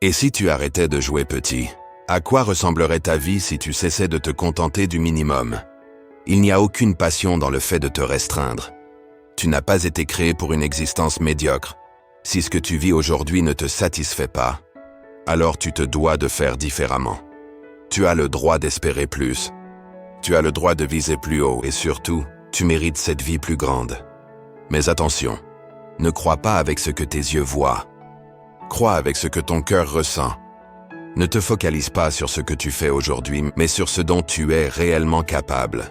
Et si tu arrêtais de jouer petit? À quoi ressemblerait ta vie si tu cessais de te contenter du minimum? Il n'y a aucune passion dans le fait de te restreindre. Tu n'as pas été créé pour une existence médiocre. Si ce que tu vis aujourd'hui ne te satisfait pas, alors tu te dois de faire différemment. Tu as le droit d'espérer plus. Tu as le droit de viser plus haut et surtout, tu mérites cette vie plus grande. Mais attention, ne crois pas avec ce que tes yeux voient. Crois avec ce que ton cœur ressent. Ne te focalise pas sur ce que tu fais aujourd'hui, mais sur ce dont tu es réellement capable.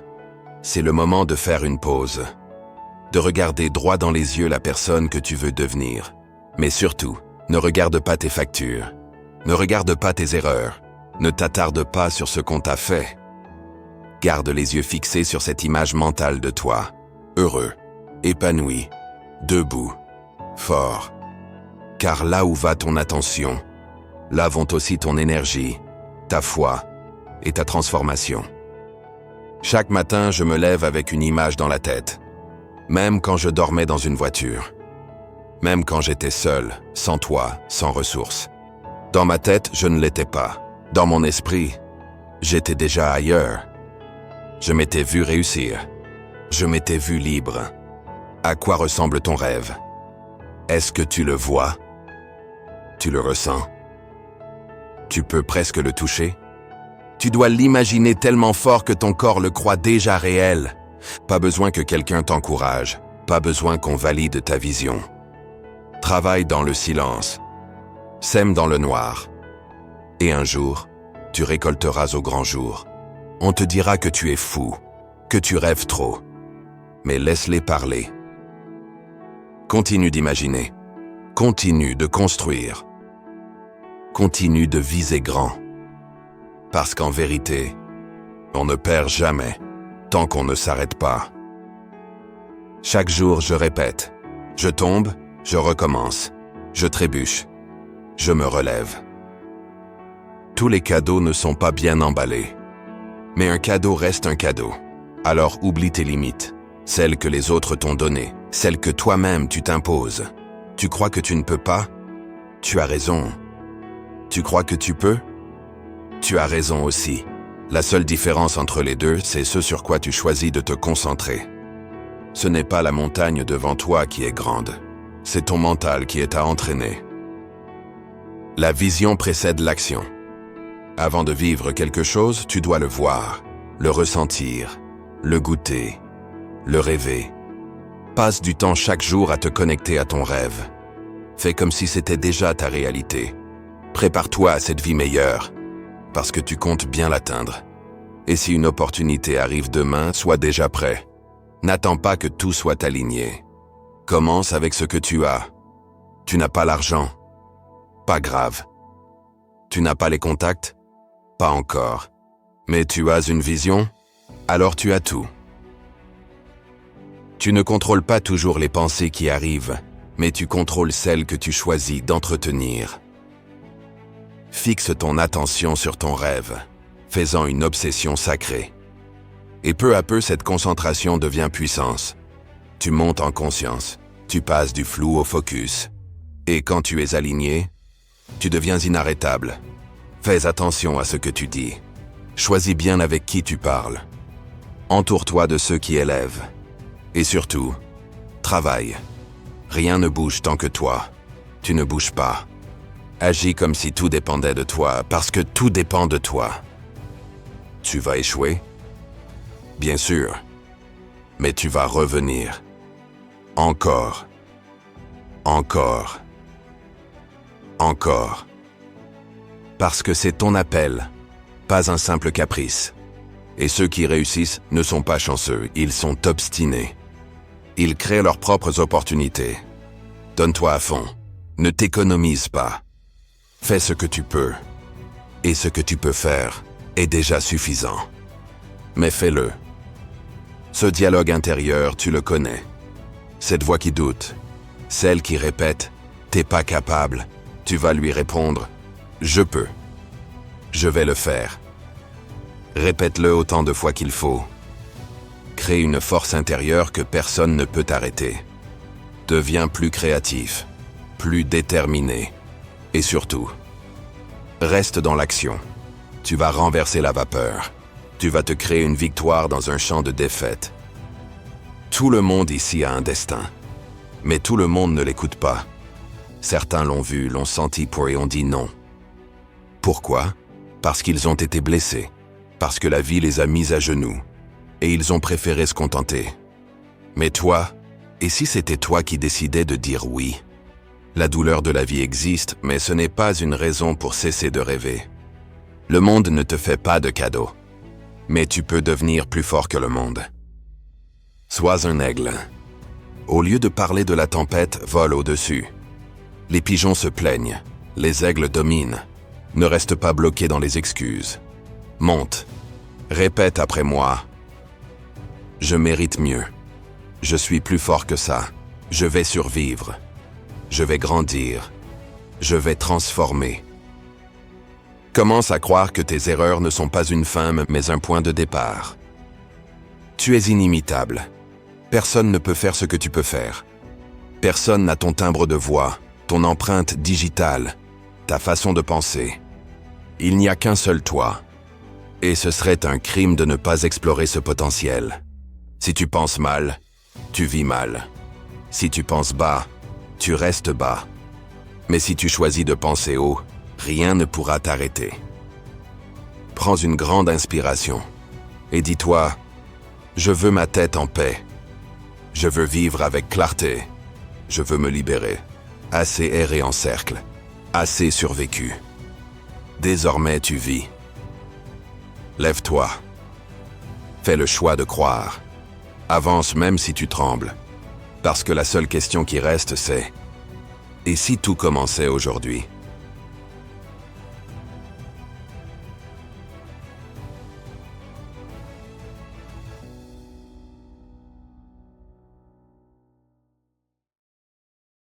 C'est le moment de faire une pause, de regarder droit dans les yeux la personne que tu veux devenir. Mais surtout, ne regarde pas tes factures, ne regarde pas tes erreurs, ne t'attarde pas sur ce qu'on t'a fait. Garde les yeux fixés sur cette image mentale de toi, heureux, épanoui, debout, fort. Car là où va ton attention, là vont aussi ton énergie, ta foi et ta transformation. Chaque matin, je me lève avec une image dans la tête, même quand je dormais dans une voiture, même quand j'étais seul, sans toit, sans ressources. Dans ma tête, je ne l'étais pas. Dans mon esprit, j'étais déjà ailleurs. Je m'étais vu réussir. Je m'étais vu libre. À quoi ressemble ton rêve? Est-ce que tu le vois? Tu le ressens? Tu peux presque le toucher? Tu dois l'imaginer tellement fort que ton corps le croit déjà réel. Pas besoin que quelqu'un t'encourage, pas besoin qu'on valide ta vision. Travaille dans le silence, sème dans le noir. Et un jour, tu récolteras au grand jour. On te dira que tu es fou, que tu rêves trop. Mais laisse-les parler. Continue d'imaginer, continue de construire, continue de viser grand. Parce qu'en vérité, on ne perd jamais tant qu'on ne s'arrête pas. Chaque jour, je répète, je tombe, je recommence, je trébuche, je me relève. Tous les cadeaux ne sont pas bien emballés, mais un cadeau reste un cadeau. Alors oublie tes limites, celles que les autres t'ont données, celles que toi-même tu t'imposes. Tu crois que tu ne peux pas? Tu as raison. Tu crois que tu peux? Tu as raison aussi. La seule différence entre les deux, c'est ce sur quoi tu choisis de te concentrer. Ce n'est pas la montagne devant toi qui est grande, c'est ton mental qui est à entraîner. La vision précède l'action. Avant de vivre quelque chose, tu dois le voir, le ressentir, le goûter, le rêver. Passe du temps chaque jour à te connecter à ton rêve. Fais comme si c'était déjà ta réalité. Prépare-toi à cette vie meilleure, parce que tu comptes bien l'atteindre. Et si une opportunité arrive demain, sois déjà prêt. N'attends pas que tout soit aligné. Commence avec ce que tu as. Tu n'as pas l'argent? Pas grave. Tu n'as pas les contacts? Pas encore. Mais tu as une vision? Alors tu as tout. Tu ne contrôles pas toujours les pensées qui arrivent, mais tu contrôles celles que tu choisis d'entretenir. Fixe ton attention sur ton rêve, faisant une obsession sacrée. Et peu à peu, cette concentration devient puissance. Tu montes en conscience, tu passes du flou au focus. Et quand tu es aligné, tu deviens inarrêtable. Fais attention à ce que tu dis. Choisis bien avec qui tu parles. Entoure-toi de ceux qui élèvent. Et surtout, travaille. Rien ne bouge tant que toi. Tu ne bouges pas. Agis comme si tout dépendait de toi, parce que tout dépend de toi. Tu vas échouer? Bien sûr. Mais tu vas revenir. Encore. Encore. Encore. Parce que c'est ton appel, pas un simple caprice. Et ceux qui réussissent ne sont pas chanceux, ils sont obstinés. Ils créent leurs propres opportunités. Donne-toi à fond. Ne t'économise pas. Fais ce que tu peux. Et ce que tu peux faire est déjà suffisant. Mais fais-le. Ce dialogue intérieur, tu le connais. Cette voix qui doute, celle qui répète « T'es pas capable », tu vas lui répondre « Je peux. Je vais le faire ». Répète-le autant de fois qu'il faut. Crée une force intérieure que personne ne peut arrêter. Deviens plus créatif, plus déterminé. Et surtout, Reste dans l'action. Tu vas renverser la vapeur. Tu vas te créer une victoire dans un champ de défaite. Tout le monde ici a un destin. Mais tout le monde ne l'écoute pas. Certains l'ont vu, l'ont senti et ont dit non. Pourquoi? Parce qu'ils ont été blessés. Parce que la vie les a mis à genoux. Et ils ont préféré se contenter. Mais toi, et si c'était toi qui décidais de dire oui? La douleur de la vie existe, mais ce n'est pas une raison pour cesser de rêver. Le monde ne te fait pas de cadeaux. Mais tu peux devenir plus fort que le monde. Sois un aigle. Au lieu de parler de la tempête, vole au-dessus. Les pigeons se plaignent, les aigles dominent. Ne reste pas bloqué dans les excuses. Monte. Répète après moi. Je mérite mieux. Je suis plus fort que ça. Je vais survivre. Je vais grandir. Je vais transformer. Commence à croire que tes erreurs ne sont pas une fin, mais un point de départ. Tu es inimitable. Personne ne peut faire ce que tu peux faire. Personne n'a ton timbre de voix, ton empreinte digitale, ta façon de penser. Il n'y a qu'un seul toi. Et ce serait un crime de ne pas explorer ce potentiel. Si tu penses mal, tu vis mal. Si tu penses bas, tu restes bas. Mais si tu choisis de penser haut, rien ne pourra t'arrêter. Prends une grande inspiration et dis-toi, je veux ma tête en paix. Je veux vivre avec clarté. Je veux me libérer. Assez erré en cercle. Assez survécu. Désormais tu vis. Lève-toi. Fais le choix de croire. Avance même si tu trembles. Parce que la seule question qui reste, c'est « Et si tout commençait aujourd'hui ?»